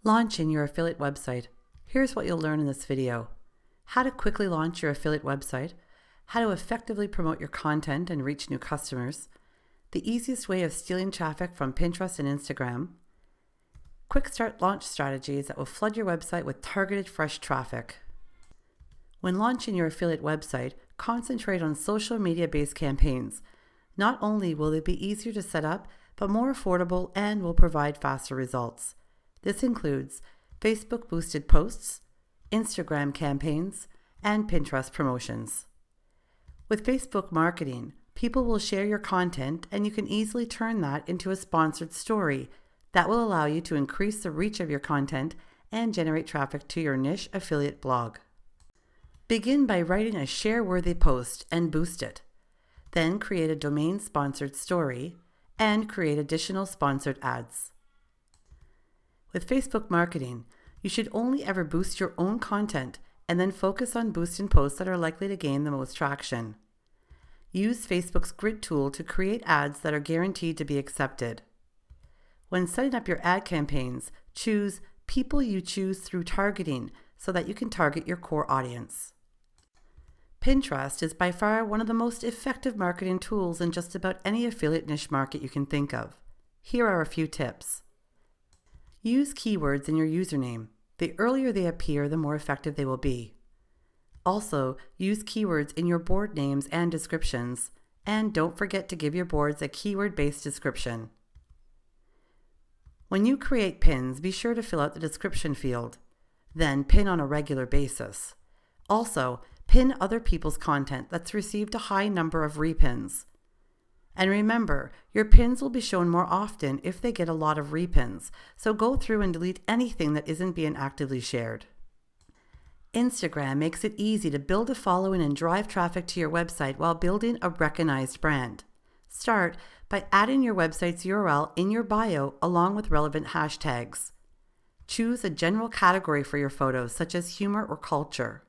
Launching your affiliate website. Here's what you'll learn in this video. How to quickly launch your affiliate website, how to effectively promote your content and reach new customers, the easiest way of stealing traffic from Pinterest and Instagram, quick start launch strategies that will flood your website with targeted fresh traffic. When launching your affiliate website, concentrate on social media-based campaigns. Not only will they be easier to set up, but more affordable and will provide faster results. This includes Facebook boosted posts, Instagram campaigns, and Pinterest promotions. With Facebook marketing, people will share your content and you can easily turn that into a sponsored story that will allow you to increase the reach of your content and generate traffic to your niche affiliate blog. Begin by writing a share-worthy post and boost it. Then create a domain-sponsored story and create additional sponsored ads. With Facebook marketing, you should only ever boost your own content and then focus on boosting posts that are likely to gain the most traction. Use Facebook's grid tool to create ads that are guaranteed to be accepted. When setting up your ad campaigns, choose people you choose through targeting so that you can target your core audience. Pinterest is by far one of the most effective marketing tools in just about any affiliate niche market you can think of. Here are a few tips. Use keywords in your username. The earlier they appear, the more effective they will be. Also, use keywords in your board names and descriptions, and don't forget to give your boards a keyword-based description. When you create pins, be sure to fill out the description field. Then pin on a regular basis. Also, pin other people's content that's received a high number of repins. And remember, your pins will be shown more often if they get a lot of repins, so go through and delete anything that isn't being actively shared. Instagram makes it easy to build a following and drive traffic to your website while building a recognized brand. Start by adding your website's URL in your bio along with relevant hashtags. Choose a general category for your photos, such as humor or culture.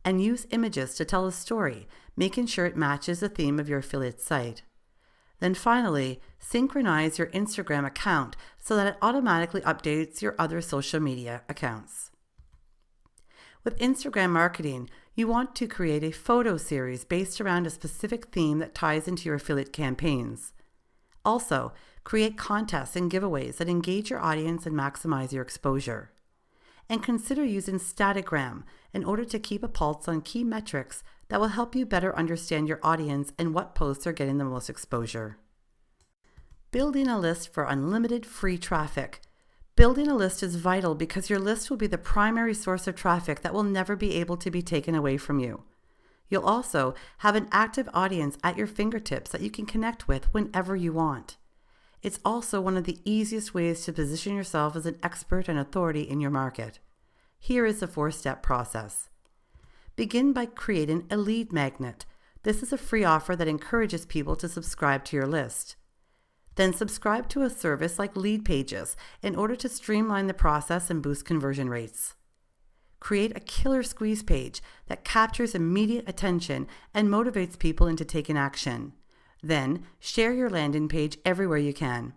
And use images to tell a story, making sure it matches the theme of your affiliate site. Then finally, synchronize your Instagram account so that it automatically updates your other social media accounts. With Instagram marketing, you want to create a photo series based around a specific theme that ties into your affiliate campaigns. Also, create contests and giveaways that engage your audience and maximize your exposure. And consider using Statigram in order to keep a pulse on key metrics that will help you better understand your audience and what posts are getting the most exposure. Building a list for unlimited free traffic. Building a list is vital because your list will be the primary source of traffic that will never be able to be taken away from you. You'll also have an active audience at your fingertips that you can connect with whenever you want. It's also one of the easiest ways to position yourself as an expert and authority in your market. Here is the 4-step process. Begin by creating a lead magnet. This is a free offer that encourages people to subscribe to your list. Then subscribe to a service like Leadpages in order to streamline the process and boost conversion rates. Create a killer squeeze page that captures immediate attention and motivates people into taking action. Then, share your landing page everywhere you can.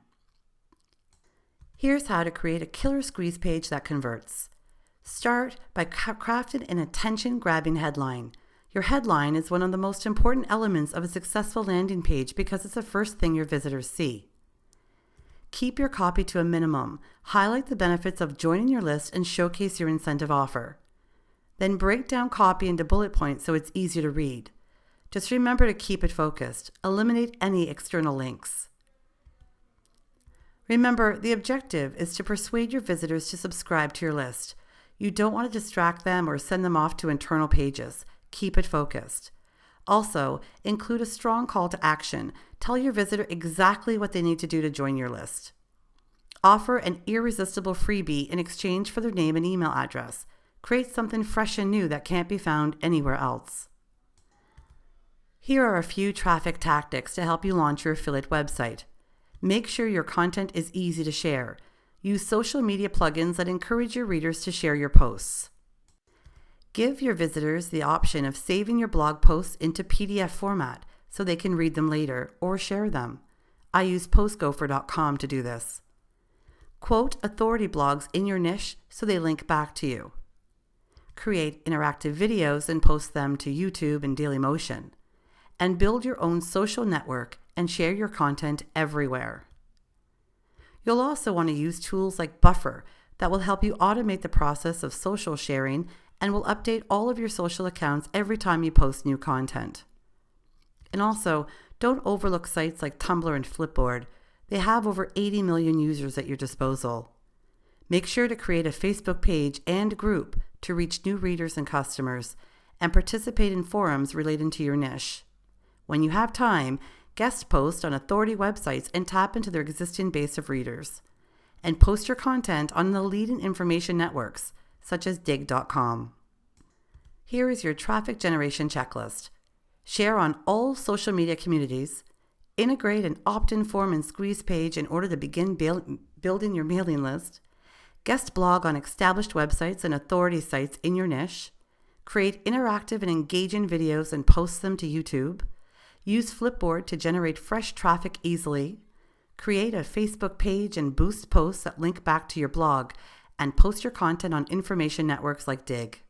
Here's how to create a killer squeeze page that converts. Start by crafting an attention-grabbing headline. Your headline is one of the most important elements of a successful landing page because it's the first thing your visitors see. Keep your copy to a minimum. Highlight the benefits of joining your list and showcase your incentive offer. Then break down copy into bullet points so it's easier to read. Just remember to keep it focused. Eliminate any external links. Remember, the objective is to persuade your visitors to subscribe to your list. You don't want to distract them or send them off to internal pages. Keep it focused. Also, include a strong call to action. Tell your visitor exactly what they need to do to join your list. Offer an irresistible freebie in exchange for their name and email address. Create something fresh and new that can't be found anywhere else. Here are a few traffic tactics to help you launch your affiliate website. Make sure your content is easy to share. Use social media plugins that encourage your readers to share your posts. Give your visitors the option of saving your blog posts into PDF format so they can read them later or share them. I use postgopher.com to do this. Quote authority blogs in your niche so they link back to you. Create interactive videos and post them to YouTube and Dailymotion. And build your own social network and share your content everywhere. You'll also want to use tools like Buffer that will help you automate the process of social sharing and will update all of your social accounts every time you post new content. And also, don't overlook sites like Tumblr and Flipboard. They have over 80 million users at your disposal. Make sure to create a Facebook page and group to reach new readers and customers, and participate in forums relating to your niche. When you have time, guest post on authority websites and tap into their existing base of readers. And post your content on the leading information networks, such as Digg.com. Here is your traffic generation checklist. Share on all social media communities. Integrate an opt-in form and squeeze page in order to begin building your mailing list. Guest blog on established websites and authority sites in your niche. Create interactive and engaging videos and post them to YouTube. Use Flipboard to generate fresh traffic easily. Create a Facebook page and boost posts that link back to your blog, and post your content on information networks like Digg.